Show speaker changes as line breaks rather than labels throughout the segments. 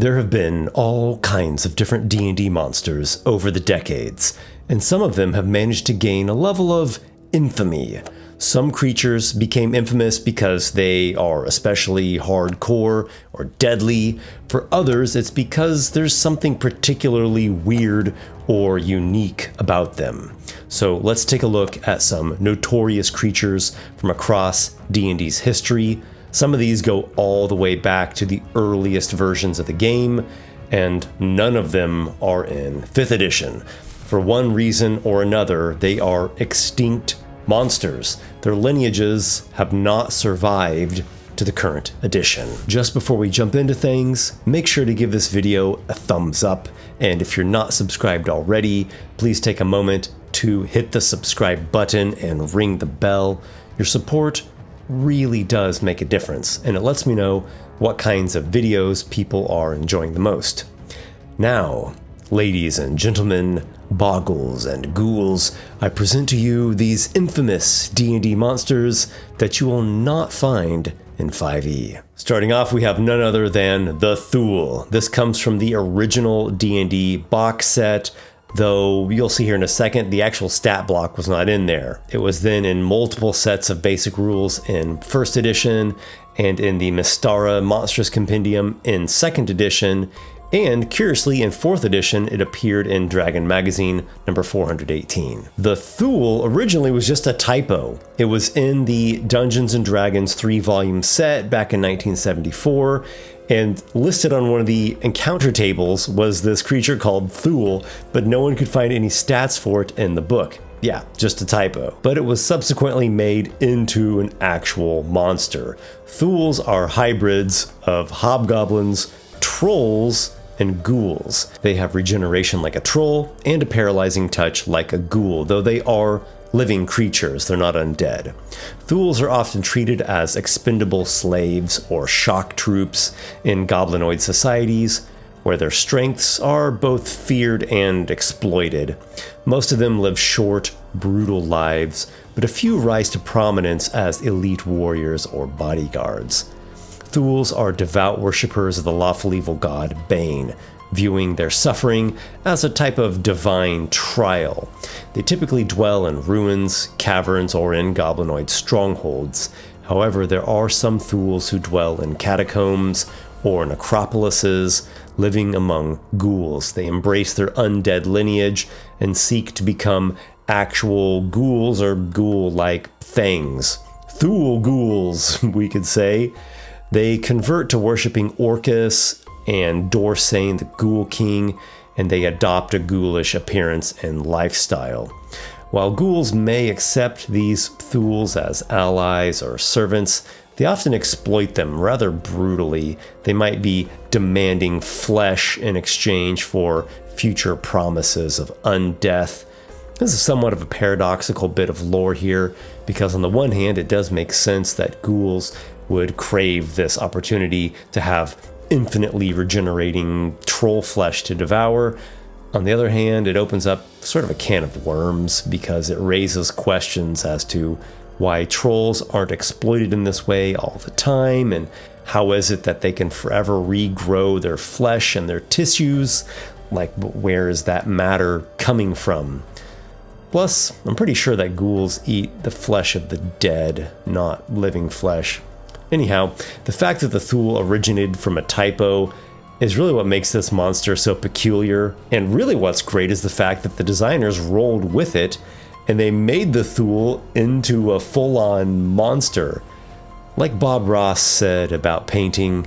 There have been all kinds of different D&D monsters over the decades, and some of them have managed to gain a level of infamy. Some creatures became infamous because they are especially hardcore or deadly. For others, it's because there's something particularly weird or unique about them. So let's take a look at some notorious creatures from across D&D's history. Some of these go all the way back to the earliest versions of the game, and none of them are in 5th edition. For one reason or another, they are extinct monsters. Their lineages have not survived to the current edition. Just before we jump into things, make sure to give this video a thumbs up, and if you're not subscribed already, please take a moment to hit the subscribe button and ring the bell. Your support really does make a difference, and it lets me know what kinds of videos people are enjoying the most. Now, ladies and gentlemen, boggles and ghouls, I present to you these infamous D&D monsters that you will not find in 5e. Starting off, we have none other than the Thoul. This comes from the original D&D box set, though you'll see here in a second, the actual stat block was not in there. It was then in multiple sets of basic rules in 1st edition, and in the Mystara Monstrous Compendium in 2nd edition, and curiously in 4th edition it appeared in Dragon Magazine number 418. The Thoul originally was just a typo. It was in the Dungeons & Dragons 3-volume set back in 1974, and listed on one of the encounter tables was this creature called Thoul, but no one could find any stats for it in the book. Yeah, just a typo. But it was subsequently made into an actual monster. Thouls are hybrids of hobgoblins, trolls, and ghouls. They have regeneration like a troll and a paralyzing touch like a ghoul, though they are living creatures, they're not undead. Thouls are often treated as expendable slaves or shock troops in goblinoid societies, where their strengths are both feared and exploited. Most of them live short, brutal lives, but a few rise to prominence as elite warriors or bodyguards. Thouls are devout worshippers of the lawful evil god Bane, viewing their suffering as a type of divine trial. They typically dwell in ruins, caverns, or in goblinoid strongholds. However, there are some Thouls who dwell in catacombs or necropolises, living among ghouls. They embrace their undead lineage and seek to become actual ghouls or ghoul-like things. Thoul ghouls, we could say. They convert to worshipping Orcus and Dorsane, the Ghoul King, and they adopt a ghoulish appearance and lifestyle. While ghouls may accept these Thouls as allies or servants, they often exploit them rather brutally. They might be demanding flesh in exchange for future promises of undeath. This is somewhat of a paradoxical bit of lore here, because on the one hand, it does make sense that ghouls would crave this opportunity to have infinitely regenerating troll flesh to devour. On the other hand, it opens up sort of a can of worms, because it raises questions as to why trolls aren't exploited in this way all the time, and how is it that they can forever regrow their flesh and their tissues? Like, where is that matter coming from? Plus, I'm pretty sure that ghouls eat the flesh of the dead, not living flesh. Anyhow, the fact that the Thoul originated from a typo is really what makes this monster so peculiar, and really what's great is the fact that the designers rolled with it and they made the Thoul into a full-on monster. Like Bob Ross said about painting,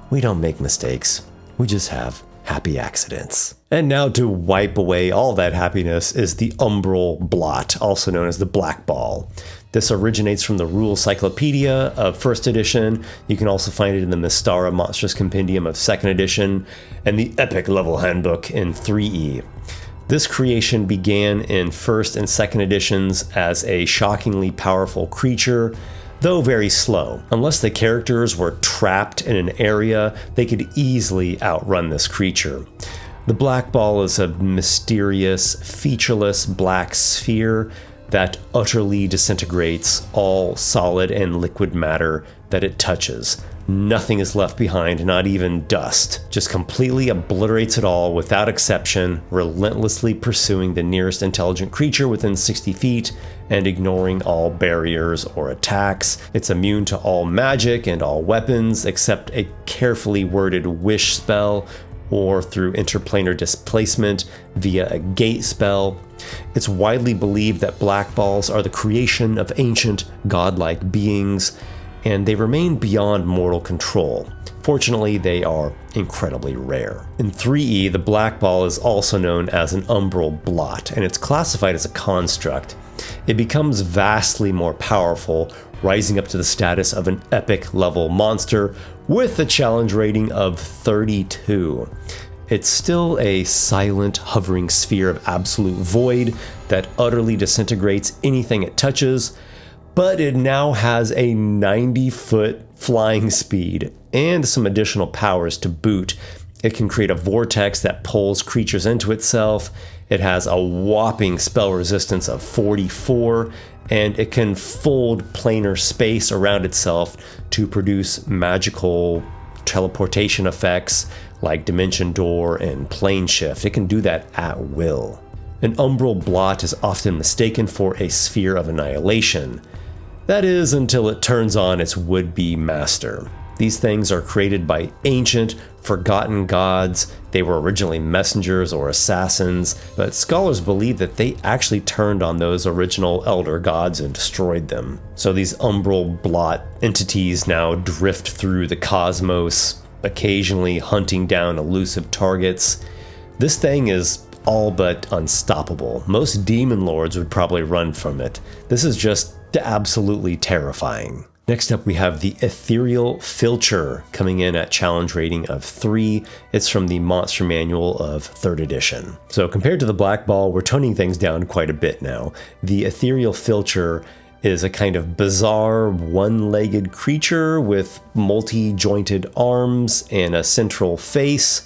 we don't make mistakes, we just have happy accidents. And now to wipe away all that happiness is the Umbral Blot, also known as the Blackball. This originates from the Rule Cyclopedia of 1st edition. You can also find it in the Mystara Monstrous Compendium of 2nd edition, and the Epic Level Handbook in 3e. This creation began in 1st and 2nd editions as a shockingly powerful creature, though very slow. Unless the characters were trapped in an area, they could easily outrun this creature. The Blackball is a mysterious, featureless black sphere that utterly disintegrates all solid and liquid matter that it touches. Nothing is left behind, not even dust. Just completely obliterates it all without exception, relentlessly pursuing the nearest intelligent creature within 60 feet and ignoring all barriers or attacks. It's immune to all magic and all weapons except a carefully worded wish spell or through interplanar displacement via a gate spell. It's widely believed that Blackballs are the creation of ancient godlike beings, and they remain beyond mortal control. Fortunately, they are incredibly rare. In 3E, the Blackball is also known as an Umbral Blot, and it's classified as a construct. It becomes vastly more powerful, rising up to the status of an epic level monster with a challenge rating of 32. It's still a silent, hovering sphere of absolute void that utterly disintegrates anything it touches, but it now has a 90-foot flying speed and some additional powers to boot. It can create a vortex that pulls creatures into itself. It has a whopping spell resistance of 44, and it can fold planar space around itself to produce magical teleportation effects like Dimension Door and Plane Shift. It can do that at will. An Umbral Blot is often mistaken for a sphere of annihilation. That is, until it turns on its would-be master. These things are created by ancient, forgotten gods. They were originally messengers or assassins, but scholars believe that they actually turned on those original elder gods and destroyed them. So these Umbral Blot entities now drift through the cosmos, occasionally hunting down elusive targets. This thing is all but unstoppable. Most demon lords would probably run from it. This is just absolutely terrifying. Next up, we have the Ethereal Filcher coming in at challenge rating of 3. It's from the Monster Manual of 3rd edition. So compared to the Blackball, we're toning things down quite a bit now. The Ethereal Filcher is a kind of bizarre one-legged creature with multi-jointed arms and a central face.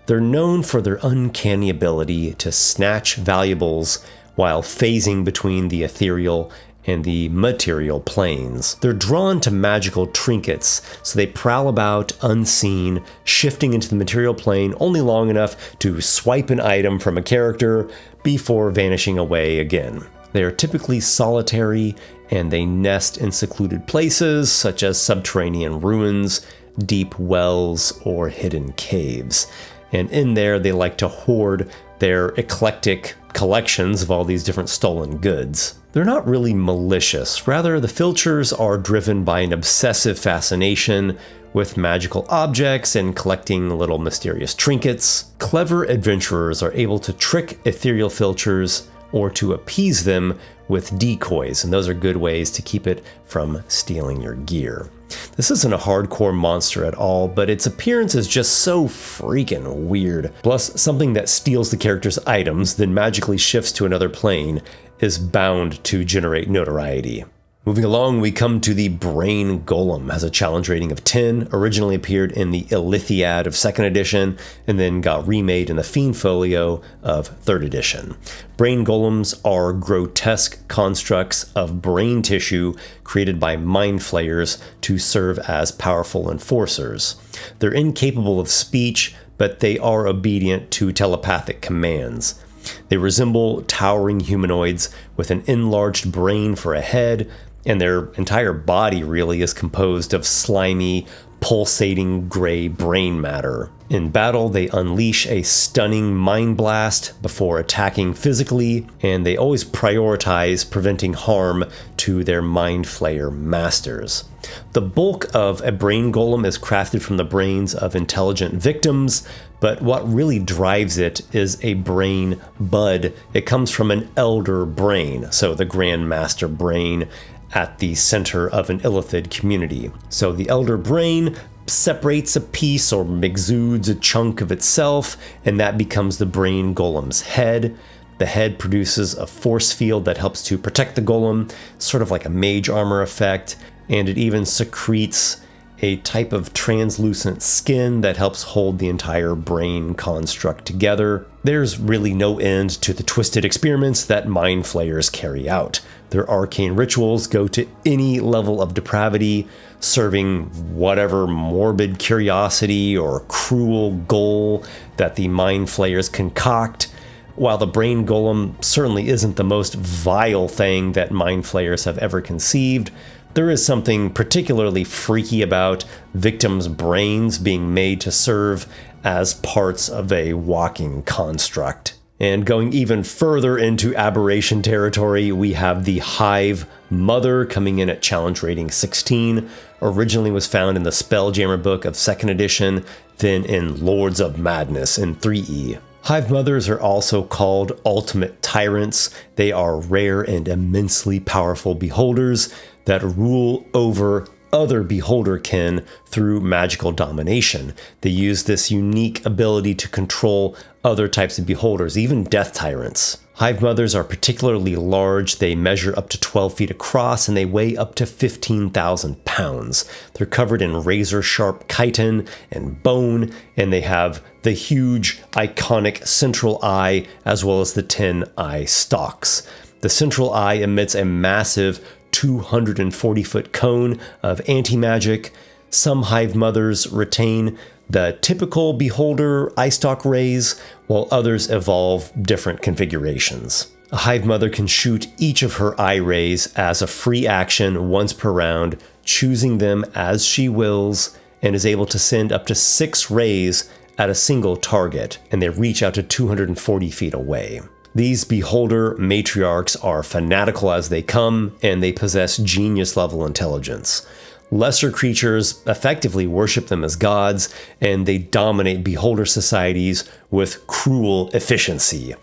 They're known for their uncanny ability to snatch valuables while phasing between the ethereal and the material planes. They're drawn to magical trinkets, so they prowl about unseen, shifting into the material plane only long enough to swipe an item from a character before vanishing away again. They are typically solitary, and they nest in secluded places such as subterranean ruins, deep wells, or hidden caves. And in there, they like to hoard their eclectic collections of all these different stolen goods. They're not really malicious. Rather, the Filchers are driven by an obsessive fascination with magical objects and collecting little mysterious trinkets. Clever adventurers are able to trick Ethereal Filchers or to appease them with decoys, and those are good ways to keep it from stealing your gear. This isn't a hardcore monster at all, but its appearance is just so freaking weird. Plus, something that steals the character's items, then magically shifts to another plane, is bound to generate notoriety. Moving along, we come to the Brain Golem. Has a challenge rating of 10, originally appeared in the Ilithiad of 2nd edition, and then got remade in the Fiend Folio of 3rd edition. Brain Golems are grotesque constructs of brain tissue created by mind flayers to serve as powerful enforcers. They're incapable of speech, but they are obedient to telepathic commands. They resemble towering humanoids with an enlarged brain for a head, and their entire body really is composed of slimy, pulsating gray brain matter. In battle, they unleash a stunning mind blast before attacking physically, and they always prioritize preventing harm to their mind flayer masters. The bulk of a brain golem is crafted from the brains of intelligent victims, but what really drives it is a brain bud. It comes from an elder brain, so the Grand Master brain at the center of an Illithid community. So the elder brain separates a piece or exudes a chunk of itself, and that becomes the brain golem's head. The head produces a force field that helps to protect the golem, sort of like a mage armor effect, and it even secretes a type of translucent skin that helps hold the entire brain construct together. There's really no end to the twisted experiments that mind flayers carry out. Their arcane rituals go to any level of depravity, serving whatever morbid curiosity or cruel goal that the mind flayers concoct. While the brain golem certainly isn't the most vile thing that mind flayers have ever conceived, there is something particularly freaky about victims' brains being made to serve as parts of a walking construct. And going even further into aberration territory, we have the Hive Mother coming in at challenge rating 16. Originally was found in the Spelljammer book of 2nd edition, then in Lords of Madness in 3E. Hive Mothers are also called Ultimate Tyrants. They are rare and immensely powerful beholders that rule over other beholderkin through magical domination. They use this unique ability to control other types of beholders, even death tyrants. Hive Mothers are particularly large. They measure up to 12 feet across and they weigh up to 15,000 pounds. They're covered in razor-sharp chitin and bone, and they have the huge, iconic central eye as well as the 10 eye stalks. The central eye emits a massive 240-foot cone of anti-magic. Some Hive Mothers retain the typical beholder eye stalk rays, while others evolve different configurations. A Hive Mother can shoot each of her eye rays as a free action once per round, choosing them as she wills, and is able to send up to 6 rays at a single target, and they reach out to 240 feet away. These beholder matriarchs are fanatical as they come, and they possess genius-level intelligence. Lesser creatures effectively worship them as gods, and they dominate beholder societies with cruel efficiency.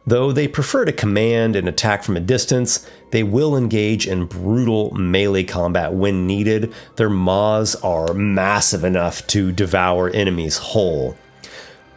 Though they prefer to command and attack from a distance, they will engage in brutal melee combat when needed. Their maws are massive enough to devour enemies whole.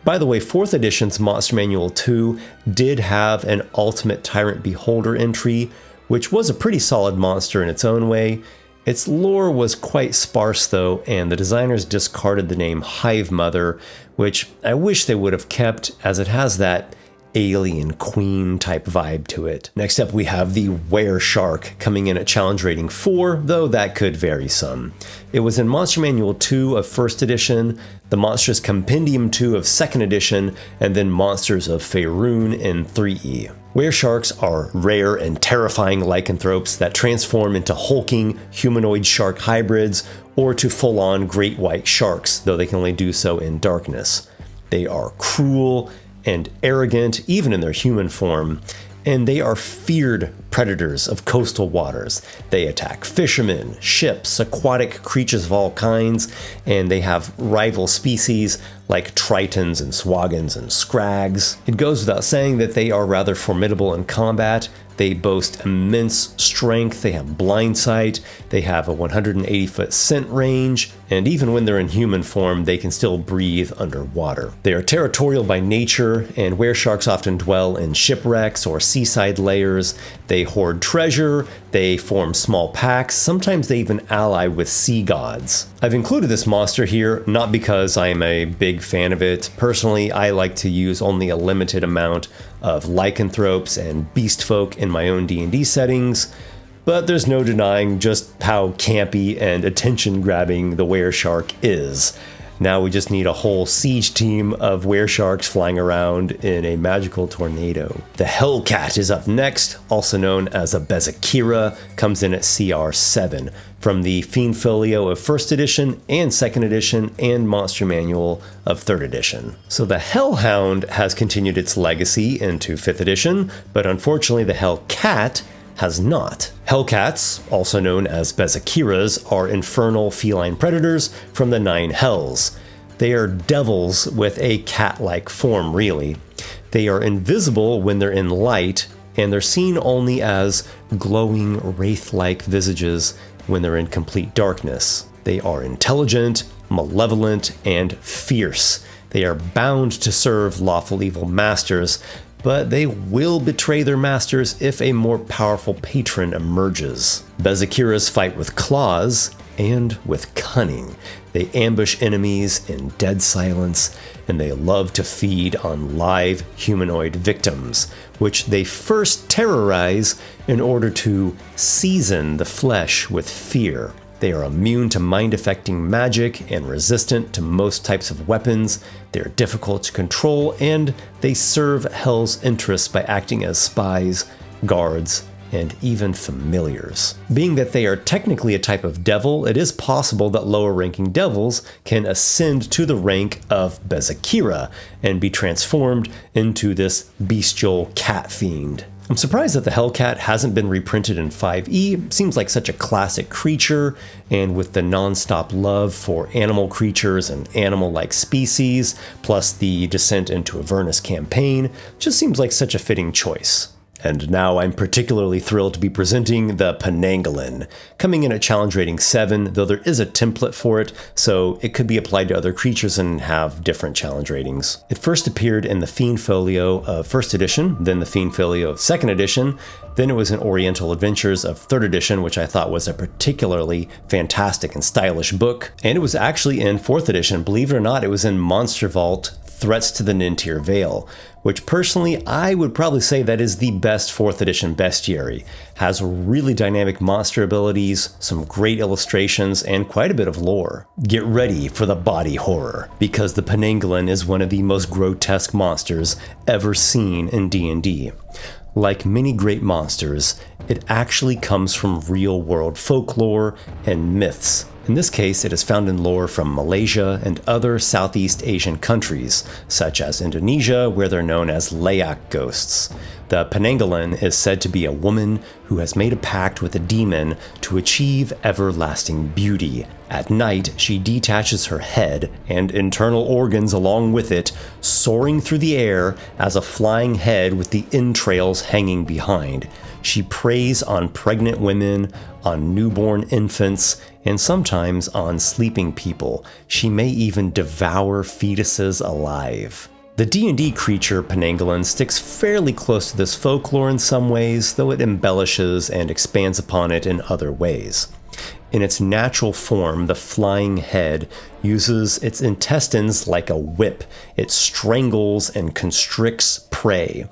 By the way, 4th edition's Monster Manual 2 did have an Ultimate Tyrant Beholder entry, which was a pretty solid monster in its own way. Its lore was quite sparse though, and the designers discarded the name Hive Mother, which I wish they would have kept, as it has that alien queen type vibe to it. Next up we have the Wereshark coming in at challenge rating 4, though that could vary some. It was in Monster Manual 2 of 1st edition, the Monstrous Compendium 2 of 2nd edition, and then Monsters of Faerun in 3E. Weresharks are rare and terrifying lycanthropes that transform into hulking humanoid shark hybrids or to full-on great white sharks, though they can only do so in darkness. They are cruel and arrogant, even in their human form, and they are feared predators of coastal waters. They attack fishermen, ships, aquatic creatures of all kinds, and they have rival species like tritons and swagons and scrags. It goes without saying that they are rather formidable in combat. They boast immense strength, they have blind sight, they have a 180-foot scent range, and even when they're in human form, they can still breathe underwater. They are territorial by nature, and weresharks often dwell in shipwrecks or seaside layers. They hoard treasure, they form small packs, sometimes they even ally with sea gods. I've included this monster here not because I am a big fan of it. Personally, I like to use only a limited amount of lycanthropes and beast folk in my own D&D settings, but there's no denying just how campy and attention-grabbing the Wereshark is. Now we just need a whole siege team of Weresharks flying around in a magical tornado. The Hellcat is up next, also known as a Bezakira, comes in at CR 7 from the Fiend Folio of 1st edition and 2nd edition and Monster Manual of 3rd edition. So the Hellhound has continued its legacy into 5th edition, but unfortunately the Hellcat has not. Hellcats, also known as Bezakiras, are infernal feline predators from the 9 hells. They are devils with a cat-like form, really. They are invisible when they're in light, and they're seen only as glowing wraith-like visages when they're in complete darkness. They are intelligent, malevolent, and fierce. They are bound to serve lawful evil masters, but they will betray their masters if a more powerful patron emerges. Bezakiras fight with claws, and with cunning. They ambush enemies in dead silence, and they love to feed on live humanoid victims, which they first terrorize in order to season the flesh with fear. They are immune to mind-affecting magic and resistant to most types of weapons. They are difficult to control, and they serve Hell's interests by acting as spies, guards, and even familiars. Being that they are technically a type of devil, it is possible that lower-ranking devils can ascend to the rank of Bezakira and be transformed into this bestial cat fiend. I'm surprised that the Hellcat hasn't been reprinted in 5e. Seems like such a classic creature, and with the non-stop love for animal creatures and animal-like species, plus the Descent into Avernus campaign, just seems like such a fitting choice. And now I'm particularly thrilled to be presenting the Penanggalan, coming in at challenge rating 7, though there is a template for it, so it could be applied to other creatures and have different challenge ratings. It first appeared in the Fiend Folio of 1st edition, then the Fiend Folio of 2nd edition, then it was in Oriental Adventures of 3rd edition, which I thought was a particularly fantastic and stylish book, and it was actually in 4th edition. Believe it or not, it was in Monster Vault Threats to the Nintir Vale, which personally I would probably say that is the best 4th edition bestiary. Has really dynamic monster abilities, some great illustrations, and quite a bit of lore. Get ready for the body horror, because the Penanggalan is one of the most grotesque monsters ever seen in D&D. Like many great monsters, it actually comes from real-world folklore and myths. In this case, it is found in lore from Malaysia and other Southeast Asian countries, such as Indonesia, where they're known as Layak ghosts. The Penanggalan is said to be a woman who has made a pact with a demon to achieve everlasting beauty. At night, she detaches her head and internal organs along with it, soaring through the air as a flying head with the entrails hanging behind. She preys on pregnant women, on newborn infants, and sometimes on sleeping people. She may even devour fetuses alive. The D&D creature Penanggalan sticks fairly close to this folklore in some ways, though it embellishes and expands upon it in other ways. In its natural form, the flying head uses its intestines like a whip. It strangles and constricts prey.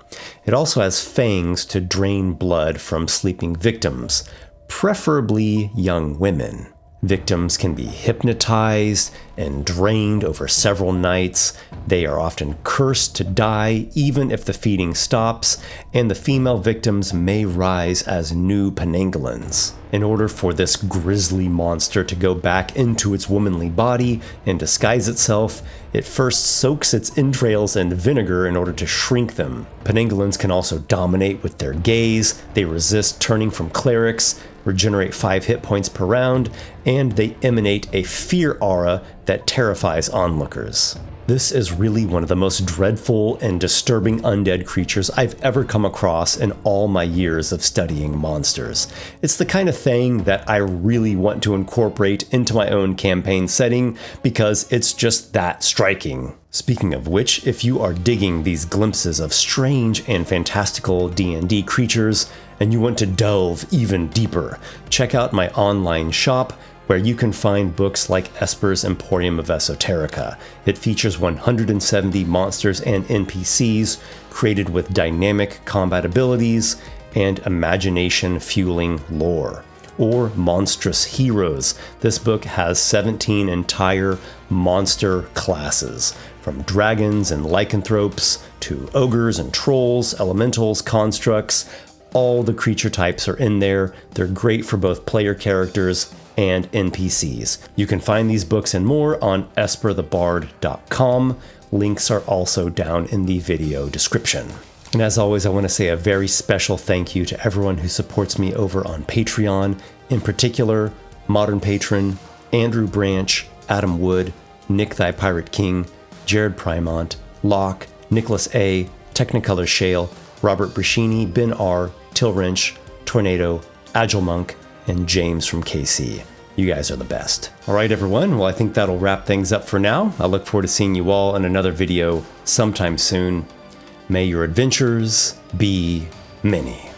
It also has fangs to drain blood from sleeping victims, preferably young women. Victims can be hypnotized and drained over several nights. They are often cursed to die even if the feeding stops, and the female victims may rise as new Penanggalans. In order for this grisly monster to go back into its womanly body and disguise itself, it first soaks its entrails in vinegar in order to shrink them. Penanggalans can also dominate with their gaze, they resist turning from clerics, regenerate 5 hit points per round, and they emanate a fear aura that terrifies onlookers. This is really one of the most dreadful and disturbing undead creatures I've ever come across in all my years of studying monsters. It's the kind of thing that I really want to incorporate into my own campaign setting because it's just that striking. Speaking of which, if you are digging these glimpses of strange and fantastical D&D creatures, and you want to delve even deeper, check out my online shop, where you can find books like Esper's Emporium of Esoterica. It features 170 monsters and NPCs created with dynamic combat abilities and imagination-fueling lore. Or Monstrous Heroes. This book has 17 entire monster classes, from dragons and lycanthropes to ogres and trolls, elementals, constructs. All the creature types are in there. They're great for both player characters and NPCs. You can find these books and more on esperthebard.com. Links are also down in the video description. And as always, I want to say a very special thank you to everyone who supports me over on Patreon, in particular, Modern Patron, Andrew Branch, Adam Wood, Nick Thy Pirate King, Jared Primont, Locke, Nicholas A., Technicolor Shale, Robert Brashini, Ben R., Tilwrench, Tornado, Agile Monk, and James from KC. You guys are the best. All right, everyone. Well, I think that'll wrap things up for now. I look forward to seeing you all in another video sometime soon. May your adventures be many.